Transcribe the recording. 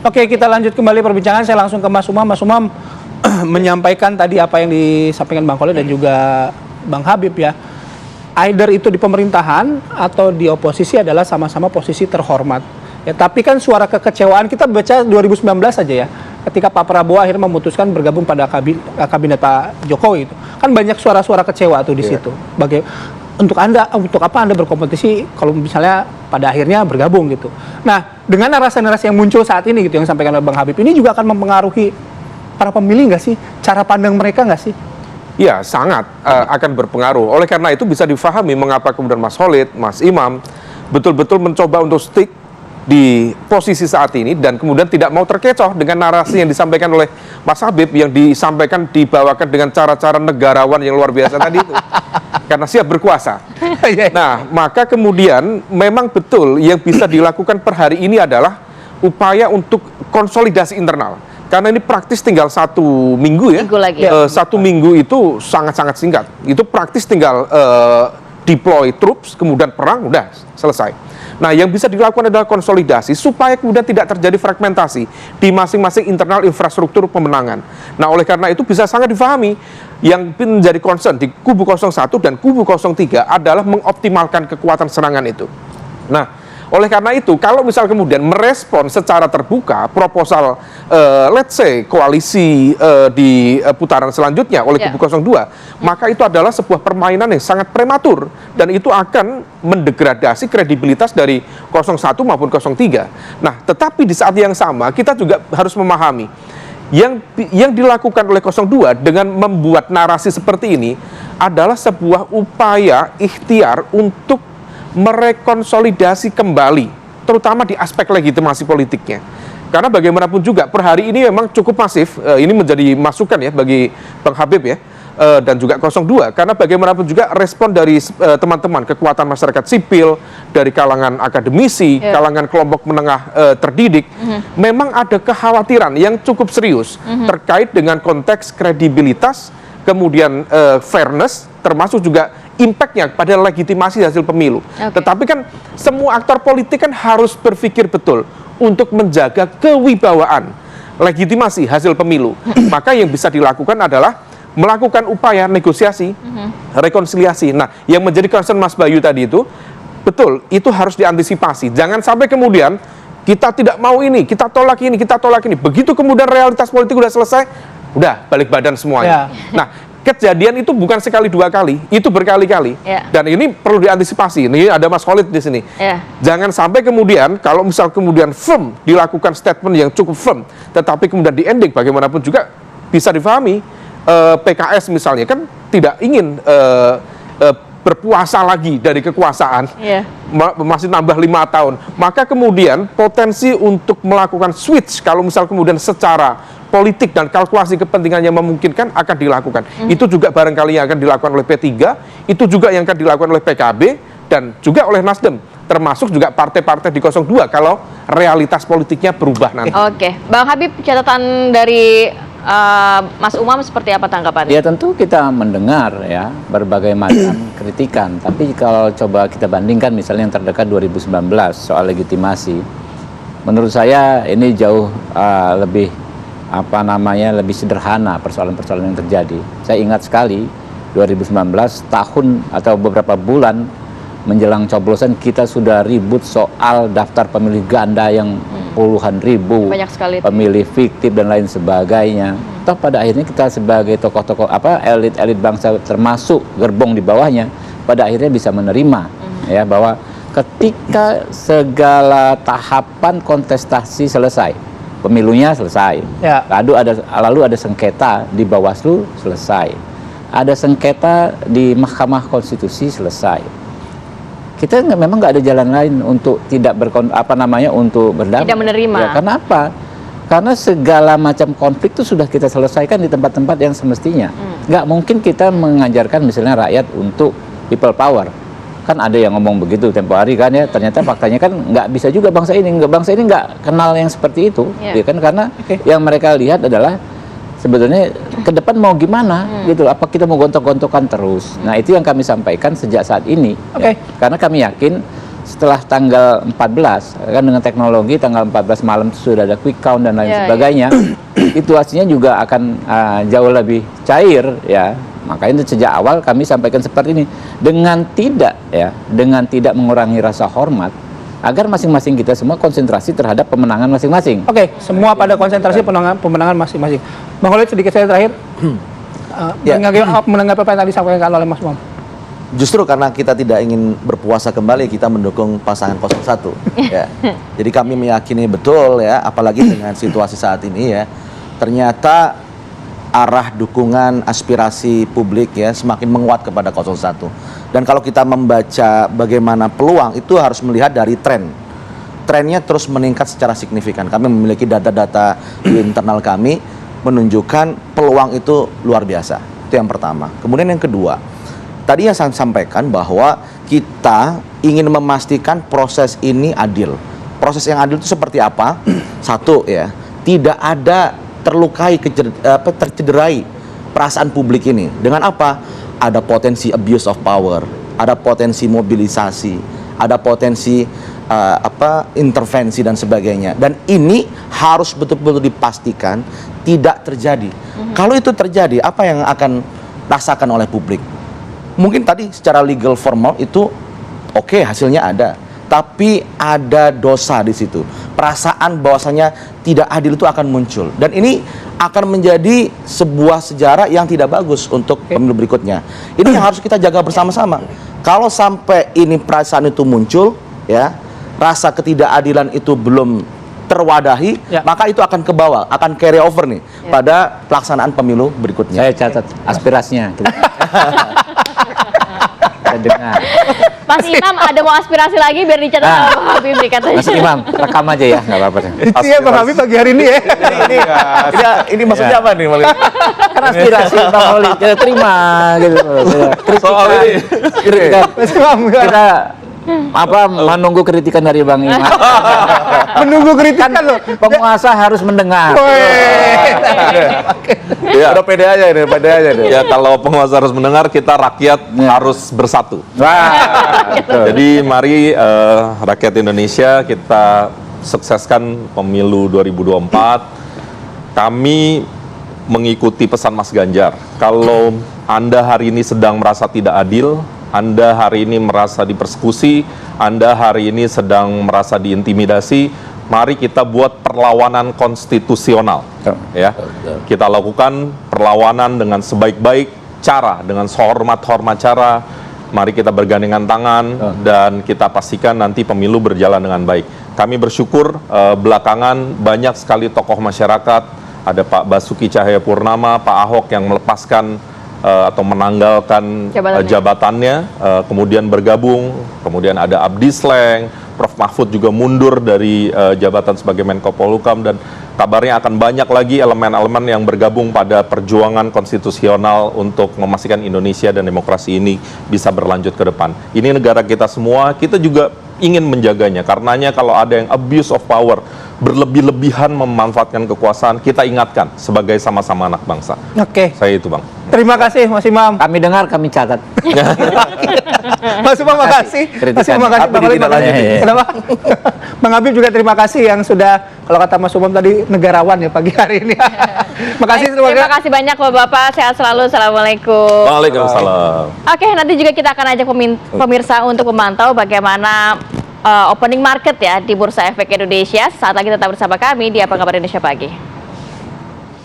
Oke, kita lanjut kembali perbincangan. Saya langsung ke Mas Umam. Mas Umam menyampaikan tadi apa yang disampaikan Bang Khalid dan juga Bang Habib ya. Either itu di pemerintahan atau di oposisi adalah sama-sama posisi terhormat. Ya, tapi kan suara kekecewaan kita baca 2019 saja ya. Ketika Pak Prabowo akhirnya memutuskan bergabung pada kabinet Pak Jokowi itu. Kan banyak suara-suara kecewa tuh di situ. Untuk apa Anda berkompetisi kalau misalnya pada akhirnya bergabung gitu. Nah, dengan narasi-narasi yang muncul saat ini gitu yang disampaikan oleh Bang Habib ini juga akan mempengaruhi para pemilih nggak sih? Cara pandang mereka nggak sih? Ya, sangat akan berpengaruh. Oleh karena itu bisa difahami mengapa kemudian Mas Khalid, Mas Imam betul-betul mencoba untuk stick di posisi saat ini dan kemudian tidak mau terkecoh dengan narasi yang disampaikan oleh Mas Habib yang dibawakan dengan cara-cara negarawan yang luar biasa tadi itu. Karena siap berkuasa. Nah, maka kemudian memang betul yang bisa dilakukan per hari ini adalah upaya untuk konsolidasi internal. Karena ini praktis tinggal 1 minggu ya. Satu minggu itu sangat-sangat singkat. Itu praktis tinggal deploy troops, kemudian perang, udah selesai. Nah, yang bisa dilakukan adalah konsolidasi supaya kemudian tidak terjadi fragmentasi di masing-masing internal infrastruktur pemenangan. Nah, oleh karena itu bisa sangat difahami yang menjadi concern di kubu 01 dan kubu 03 adalah mengoptimalkan kekuatan serangan itu. Nah, oleh karena itu, kalau misal kemudian merespon secara terbuka proposal, let's say, koalisi di putaran selanjutnya oleh kubu 02, maka itu adalah sebuah permainan yang sangat prematur, dan itu akan mendegradasi kredibilitas dari 01 maupun 03. Nah, tetapi di saat yang sama, kita juga harus memahami, yang dilakukan oleh 02 dengan membuat narasi seperti ini adalah sebuah upaya ikhtiar untuk merekonsolidasi kembali, terutama di aspek legitimasi politiknya. Karena bagaimanapun juga per hari ini memang cukup masif, ini menjadi masukan ya bagi Bang Habib ya, dan juga 02, karena bagaimanapun juga respon dari teman-teman kekuatan masyarakat sipil, dari kalangan akademisi, kalangan kelompok menengah terdidik, memang ada kekhawatiran yang cukup serius terkait dengan konteks kredibilitas, kemudian fairness, termasuk juga impact-nya pada legitimasi hasil pemilu. Tetapi kan semua aktor politik kan harus berpikir betul untuk menjaga kewibawaan legitimasi hasil pemilu. Maka yang bisa dilakukan adalah melakukan upaya negosiasi, rekonsiliasi. Nah, yang menjadi concern Mas Bayu tadi itu, betul, itu harus diantisipasi. Jangan sampai kemudian kita tidak mau ini, kita tolak ini, kita tolak ini. Begitu kemudian realitas politik udah selesai, udah balik badan semuanya. Nah, kejadian itu bukan sekali 2 kali, itu berkali-kali. Dan ini perlu diantisipasi. Ini ada Mas Khalid di sini. Jangan sampai kemudian kalau misal kemudian firm dilakukan statement yang cukup firm, tetapi kemudian di ending bagaimanapun juga bisa difahami PKS misalnya kan tidak ingin berpuasa lagi dari kekuasaan, masih nambah 5 tahun. Maka kemudian potensi untuk melakukan switch kalau misal kemudian secara politik dan kalkulasi kepentingannya memungkinkan akan dilakukan. Itu juga barangkali yang akan dilakukan oleh P3, itu juga yang akan dilakukan oleh PKB dan juga oleh Nasdem, termasuk juga partai-partai di 02 kalau realitas politiknya berubah nanti. Oke, Bang Habib, catatan dari Mas Umam seperti apa tanggapannya? Ya tentu kita mendengar ya berbagai macam kritikan, tapi kalau coba kita bandingkan misalnya yang terdekat 2019 soal legitimasi, menurut saya ini jauh lebih lebih sederhana persoalan-persoalan yang terjadi. Saya ingat sekali 2019 tahun atau beberapa bulan menjelang coblosan kita sudah ribut soal daftar pemilih ganda yang puluhan ribu, banyak sekali pemilih fiktif dan lain sebagainya. Toh pada akhirnya kita sebagai tokoh-tokoh elit-elit bangsa termasuk gerbong di bawahnya pada akhirnya bisa menerima ya bahwa ketika segala tahapan kontestasi selesai, pemilunya selesai, lalu ada sengketa di Bawaslu selesai, ada sengketa di Mahkamah Konstitusi selesai. Kita memang nggak ada jalan lain untuk tidak untuk berdamai. Tidak menerima. Ya, karena apa? Karena segala macam konflik itu sudah kita selesaikan di tempat-tempat yang semestinya. Nggak mungkin kita mengajarkan misalnya rakyat untuk people power. Kan ada yang ngomong begitu tempo hari kan ya, ternyata faktanya kan nggak bisa juga bangsa ini nggak kenal yang seperti itu, ya kan, karena yang mereka lihat adalah sebetulnya ke depan mau gimana gitu, apa kita mau gontok-gontokan terus. Nah itu yang kami sampaikan sejak saat ini, ya. Karena kami yakin setelah tanggal 14 kan dengan teknologi tanggal 14 malam itu sudah ada quick count dan lain Ya, sebagainya, situasinya juga akan jauh lebih cair ya. Makanya sejak awal kami sampaikan seperti ini dengan tidak mengurangi rasa hormat agar masing-masing kita semua konsentrasi terhadap pemenangan masing-masing. Oke, semua pada konsentrasi pemenangan masing-masing. Bang Khalid, sedikit saya terakhir. Menanggapi apa yang tadi disampaikan oleh Mas Umam? Justru karena kita tidak ingin berpuasa kembali, kita mendukung pasangan 01. Ya. Jadi kami meyakini betul ya, apalagi dengan situasi saat ini ya, ternyata arah dukungan aspirasi publik ya semakin menguat kepada 01. Dan kalau kita membaca bagaimana peluang, itu harus melihat dari tren. Trennya terus meningkat secara signifikan. Kami memiliki data-data di internal kami menunjukkan peluang itu luar biasa. Itu yang pertama. Kemudian yang kedua, tadi yang saya sampaikan bahwa kita ingin memastikan proses ini adil. Proses yang adil itu seperti apa? Satu ya, tidak ada tercederai perasaan publik ini. Dengan apa? Ada potensi abuse of power, ada potensi mobilisasi, ada potensi intervensi dan sebagainya. Dan ini harus betul-betul dipastikan tidak terjadi. Kalau itu terjadi, apa yang akan rasakan oleh publik? Mungkin tadi secara legal formal itu oke, hasilnya ada, tapi ada dosa di situ. Perasaan bahwasanya tidak adil itu akan muncul, dan ini akan menjadi sebuah sejarah yang tidak bagus untuk pemilu berikutnya. Ini yang harus kita jaga bersama-sama. Kalau sampai ini perasaan itu muncul, ya, rasa ketidakadilan itu belum terwadahi, maka itu akan ke bawah, akan carry over nih pada pelaksanaan pemilu berikutnya. Saya catat aspirasinya. Saya dengar. Mas Imam ada mau aspirasi lagi biar dicatat sama Bang Habibie katanya. Mas Imam, rekam aja ya, nggak apa-apa. Itu ya Bang Habib pagi hari ini ya. Ini maksudnya apa nih, Malik? Kan aspirasi Bang Khalid, kita terima gitu. Soal ini. Mas Imam, Kita menunggu kritikan dari Bang Imam. menunggu kritikan loh. Penguasa harus mendengar. Ya. Udah pede aja ini, pede aja deh. Ya, kalau penguasa harus mendengar, kita rakyat harus bersatu. Wah, betul. Jadi mari rakyat Indonesia kita sukseskan pemilu 2024. Kami mengikuti pesan Mas Ganjar. Kalau Anda hari ini sedang merasa tidak adil, Anda hari ini merasa dipersekusi, Anda hari ini sedang merasa diintimidasi, mari kita buat perlawanan konstitusional. Ya. Kita lakukan perlawanan dengan sebaik-baik cara, dengan sehormat-hormat cara. Mari kita bergandengan tangan dan kita pastikan nanti pemilu berjalan dengan baik. Kami bersyukur belakangan banyak sekali tokoh masyarakat, ada Pak Basuki Cahayapurnama, Pak Ahok yang melepaskan atau menanggalkan jabatannya, kemudian bergabung, kemudian ada Abdi Sleng, Prof. Mahfud juga mundur dari jabatan sebagai Menko Polhukam, dan kabarnya akan banyak lagi elemen-elemen yang bergabung pada perjuangan konstitusional untuk memastikan Indonesia dan demokrasi ini bisa berlanjut ke depan. Ini negara kita semua, kita juga ingin menjaganya. Karenanya kalau ada yang abuse of power, berlebih-lebihan memanfaatkan kekuasaan, kita ingatkan sebagai sama-sama anak bangsa. Oke. Saya itu, Bang. Terima kasih Mas Imam. Kami dengar, kami catat. Mas Imam makasih. Mas Imam makasih. Bang Khalid makasih. Kenapa? Bang Habib juga terima kasih yang sudah, kalau kata Mas Umam tadi, negarawan ya pagi hari ini. Makasih. Terima kasih banyak Bapak-bapak. Sehat selalu. Assalamualaikum. Waalaikumsalam. Oke, nanti juga kita akan ajak pemirsa untuk memantau bagaimana opening market ya di Bursa Efek Indonesia. Saat lagi tetap bersama kami di Apa Kabar Indonesia Pagi.